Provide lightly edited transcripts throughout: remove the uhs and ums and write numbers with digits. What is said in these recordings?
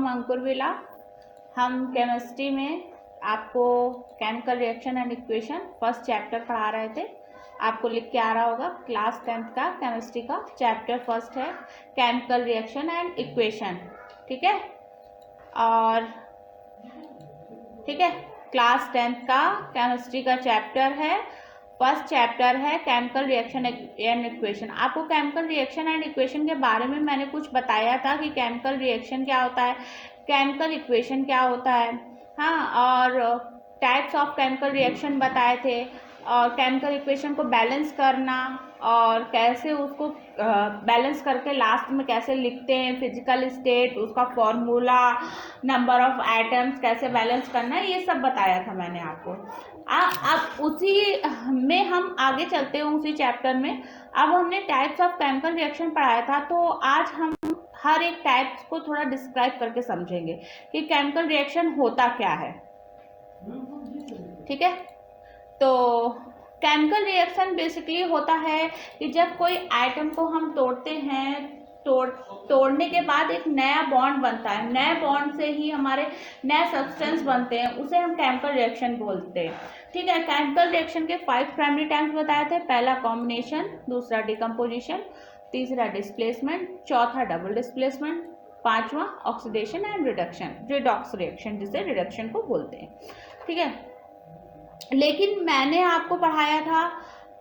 अंकुर villa. हम chemistry में आपको chemical reaction and equation first chapter पढ़ा रहे थे। आपको लिख के आ रहा होगा क्लास 10th का केमिस्ट्री का चैप्टर फर्स्ट है केमिकल रिएक्शन एंड इक्वेशन। ठीक है, और ठीक है, क्लास 10th का केमिस्ट्री का चैप्टर है, फर्स्ट चैप्टर है केमिकल रिएक्शन एंड इक्वेशन। आपको केमिकल रिएक्शन एंड इक्वेशन के बारे में मैंने कुछ बताया था कि केमिकल रिएक्शन क्या होता है, केमिकल इक्वेशन क्या होता है, हाँ, और टाइप्स ऑफ केमिकल रिएक्शन बताए थे, और केमिकल इक्वेशन को बैलेंस करना और कैसे उसको बैलेंस करके लास्ट में कैसे लिखते हैं, फिजिकल स्टेट, उसका फॉर्मूला, नंबर ऑफ एटम्स कैसे बैलेंस करना है, ये सब बताया था मैंने आपको। अब उसी में हम आगे चलते हैं, उसी चैप्टर में। अब हमने टाइप्स ऑफ केमिकल रिएक्शन पढ़ाया था, तो आज हम हर एक टाइप्स को थोड़ा डिस्क्राइब करके समझेंगे कि केमिकल रिएक्शन होता क्या है। ठीक है, तो केमिकल रिएक्शन बेसिकली होता है कि जब कोई आइटम को हम तोड़ते हैं, तोड़ने के बाद एक नया बॉन्ड बनता है, नए बॉन्ड से ही हमारे नए सब्सटेंस बनते हैं, उसे हम केमिकल रिएक्शन बोलते हैं। ठीक है, केमिकल रिएक्शन के 5 प्राइमरी टाइप्स बताए थे। पहला कॉम्बिनेशन, दूसरा डिकम्पोजिशन, तीसरा डिस्प्लेसमेंट, चौथा डबल डिस्प्लेसमेंट, पांचवा oxidation and reduction, redox reaction जिसे रिडक्शन को बोलते हैं। ठीक है, लेकिन मैंने आपको पढ़ाया था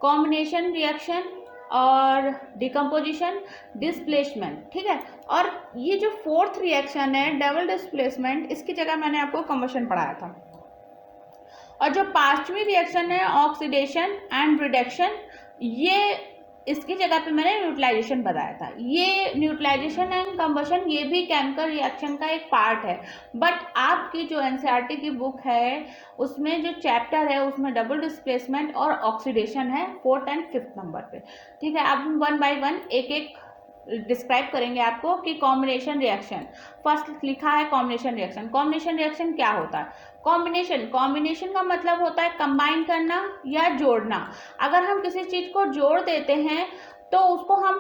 कॉम्बिनेशन रिएक्शन और डिकम्पोजिशन, डिस्प्लेसमेंट। ठीक है, और ये जो फोर्थ रिएक्शन है डबल डिस्प्लेसमेंट, इसकी जगह मैंने आपको कम्बशन पढ़ाया था। और जो पांचवी रिएक्शन है ऑक्सीडेशन एंड रिडक्शन, ये इसकी जगह पे मैंने न्यूट्रलाइजेशन बताया था। ये न्यूट्रलाइजेशन एंड कम्बशन ये भी केमिकल रिएक्शन का एक पार्ट है, बट आपकी जो एनसीईआरटी की बुक है उसमें जो चैप्टर है उसमें डबल डिस्प्लेसमेंट और ऑक्सीडेशन है 4th एंड 5th नंबर पे। ठीक है, अब हम 1 by 1 एक एक डिस्क्राइब करेंगे आपको कि कॉम्बिनेशन रिएक्शन। फर्स्ट लिखा है कॉम्बिनेशन रिएक्शन। कॉम्बिनेशन रिएक्शन क्या होता है? कॉम्बिनेशन का मतलब होता है कंबाइन करना या जोड़ना। अगर हम किसी चीज को जोड़ देते हैं तो उसको हम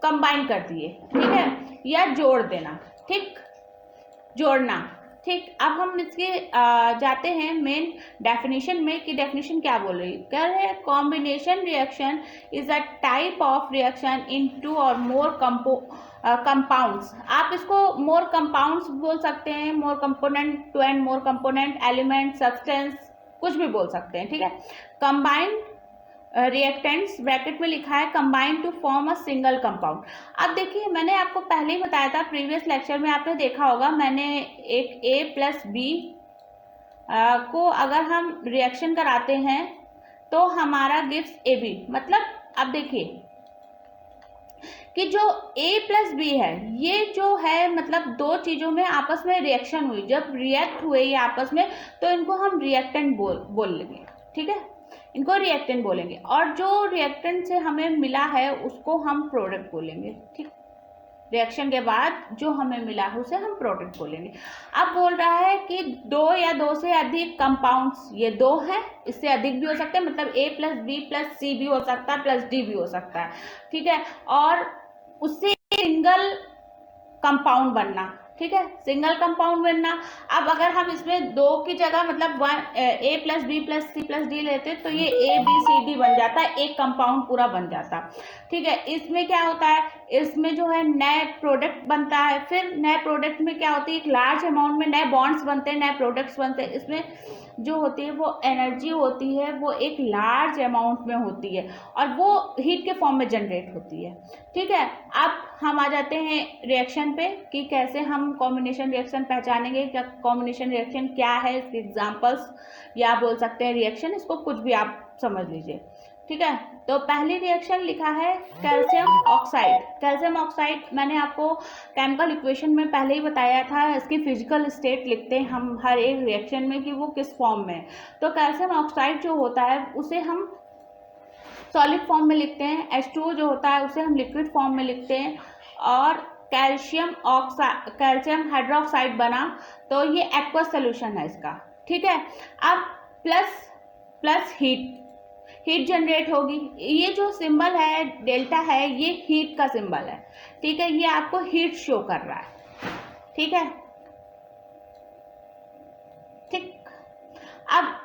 कंबाइन कर दिए, ठीक है, या जोड़ देना, ठीक, जोड़ना। ठीक, अब हम इसके जाते हैं मेन डेफिनेशन में कि डेफिनेशन क्या बोल रही है। Combination reaction is a type of reaction in 2 और मोर कंपाउंड्स। आप इसको मोर कंपाउंड्स बोल सकते हैं, more component, 2 and more component, element, substance, कुछ भी बोल सकते हैं। ठीक है, कंबाइन रिएक्टेंट्स ब्रैकेट में लिखा है combine to form a single compound. अब देखिए, मैंने आपको पहले ही बताया था, प्रीवियस लेक्चर में आपने देखा होगा, मैंने एक A+B को अगर हम रिएक्शन कराते हैं तो हमारा गिव्स AB। मतलब अब देखिए कि जो A+B है, ये जो है मतलब दो चीजों में आपस में रिएक्शन हुई, जब रिएक्ट हुए ये आपस में, तो इनको हम रिएक्टेंट बोल लेंगे। ठीक है, इनको रिएक्टेंट बोलेंगे, और जो रिएक्टेंट से हमें मिला है उसको हम प्रोडक्ट बोलेंगे। ठीक, रिएक्शन के बाद जो हमें मिला है उसे हम प्रोडक्ट बोलेंगे। अब बोल रहा है कि 2 या 2 से अधिक कंपाउंड्स, ये 2 हैं, इससे अधिक भी हो सकते हैं, मतलब A+B+C भी हो सकता है, +D भी हो सकता है। ठीक है, और उससे सिंगल कंपाउंड बनना। ठीक है, सिंगल कंपाउंड बनना। अब अगर हम इसमें 2 की जगह मतलब A+B+C+D लेते तो ये ABCD बन जाता है, एक कंपाउंड पूरा बन जाता। ठीक है, इसमें क्या होता है, इसमें जो है नए प्रोडक्ट बनता है। फिर नए प्रोडक्ट में क्या होती है, एक लार्ज अमाउंट में नए बॉन्ड्स बनते हैं, नए प्रोडक्ट्स बनते हैं। इसमें जो होती है वो एनर्जी होती है, वो एक लार्ज अमाउंट में होती है और वो हीट के फॉर्म में जनरेट होती है। ठीक है, अब हम आ जाते हैं रिएक्शन पे कि कैसे हम कॉम्बिनेशन रिएक्शन पहचानेंगे, क्या कॉम्बिनेशन रिएक्शन क्या है, इसके एग्जांपल्स या बोल सकते हैं रिएक्शन, इसको कुछ भी आप समझ लीजिए। ठीक है, तो पहली रिएक्शन लिखा है कैल्शियम ऑक्साइड। कैल्शियम ऑक्साइड मैंने आपको केमिकल इक्वेशन में पहले ही बताया था, इसकी फिजिकल स्टेट लिखते हैं हम हर एक रिएक्शन में कि वो किस फॉर्म में है। तो कैल्शियम ऑक्साइड जो होता है उसे हम सॉलिड फॉर्म में लिखते हैं, H2O जो होता है उसे हम लिक्विड फॉर्म में लिखते हैं, और कैल्शियम हाइड्रोक्साइड बना तो ये एक्वस सोल्यूशन है इसका। ठीक है, अब प्लस हीट जनरेट होगी। ये जो सिंबल है डेल्टा है, ये हीट का सिंबल है। ठीक है, ये आपको हीट शो कर रहा है। ठीक है, ठीक। अब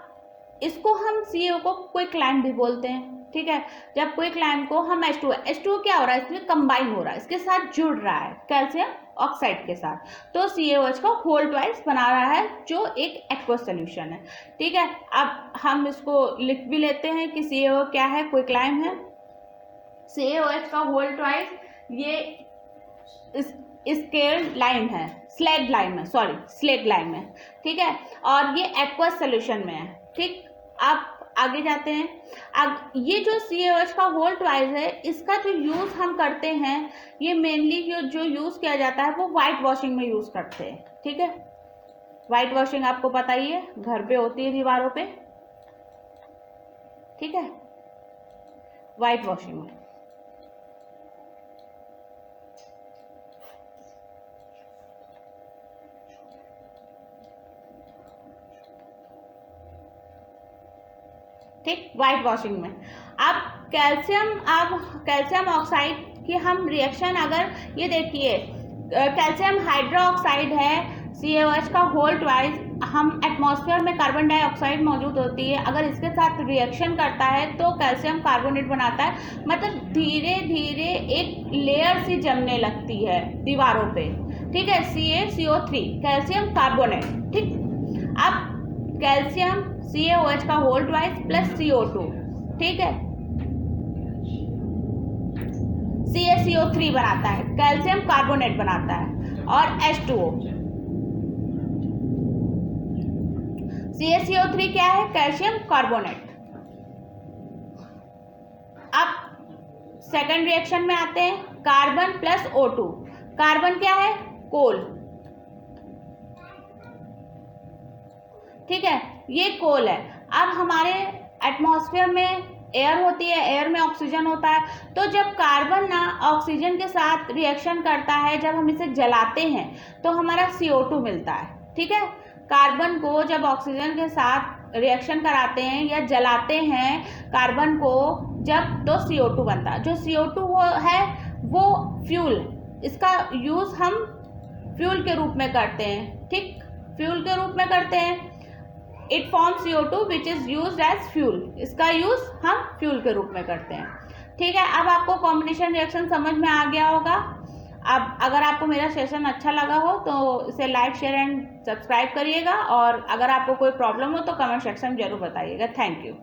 इसको हम CO को क्विक लाइम भी बोलते हैं, ठीक है। जब क्विक लाइम को हम H2O क्या हो रहा है, इसमें कंबाइन हो रहा है, इसके साथ जुड़ रहा है कैल्शियम ऑक्साइड के साथ, तो CaOH का होल ट्वाइस बना रहा है जो एक एक्वस सोल्यूशन है, ठीक है। अब हम इसको लिख भी लेते हैं कि CaO क्या है, क्विक लाइम है। CaOH का होल ट्वाइस ये स्केल्ड लाइम है, स्लेग लाइम है, सॉरी स्लेग लाइम है, ठीक है, और ये एक्वस सोल्यूशन में है, ठीक। आप आगे जाते हैं। अब ये जो CaOH का होल ट्वाइस है, इसका जो यूज़ हम करते हैं, ये मेनली जो यूज़ किया जाता है वो वाइट वॉशिंग में यूज़ करते हैं, ठीक है। वाइट वॉशिंग आपको पता ही है, घर पे होती है दीवारों पे, ठीक है, वाइट वॉशिंग में। ठीक, वाइट वॉशिंग में। अब कैल्शियम ऑक्साइड की हम रिएक्शन, अगर ये देखिए कैल्शियम हाइड्रोक्साइड है, CaOH का होल ट्वाइस, हम एटमॉस्फेयर में कार्बन डाइऑक्साइड मौजूद होती है, अगर इसके साथ रिएक्शन करता है तो कैल्शियम कार्बोनेट बनाता है, मतलब धीरे धीरे एक लेयर सी जमने लगती है दीवारों पे, ठीक है। CaCO3 कैल्शियम कार्बोनेट, ठीक। अब कैल्शियम CaOH का होल ट्वाइस प्लस CO2, ठीक है, CaCO3 बनाता है, कैल्शियम कार्बोनेट बनाता है, और H2O। CaCO3 क्या है, कैल्शियम कार्बोनेट। अब सेकंड रिएक्शन में आते हैं, कार्बन प्लस O2। कार्बन क्या है, कोल, ठीक है, ये कोल है। अब हमारे एटमॉस्फेयर में एयर होती है, एयर में ऑक्सीजन होता है, तो जब कार्बन ना ऑक्सीजन के साथ रिएक्शन करता है, जब हम इसे जलाते हैं तो हमारा CO2 मिलता है, ठीक है। कार्बन को जब ऑक्सीजन के साथ रिएक्शन कराते हैं या जलाते हैं कार्बन को जब, तो CO2 बनता है। जो CO2 है वो फ्यूल, इसका यूज़ हम फ्यूल के रूप में करते हैं, ठीक, फ्यूल के रूप में करते हैं। It form CO2 which is use as fuel, इसका यूज़ हम फ्यूल के रूप में करते हैं, ठीक है। अब आपको कॉम्बिनेशन रिएक्शन समझ में आ गया होगा। अब अगर आपको मेरा सेशन अच्छा लगा हो तो इसे लाइक, शेयर एंड सब्सक्राइब करिएगा, और अगर आपको कोई प्रॉब्लम हो तो कमेंट सेक्शन में जरूर बताइएगा। Thank you.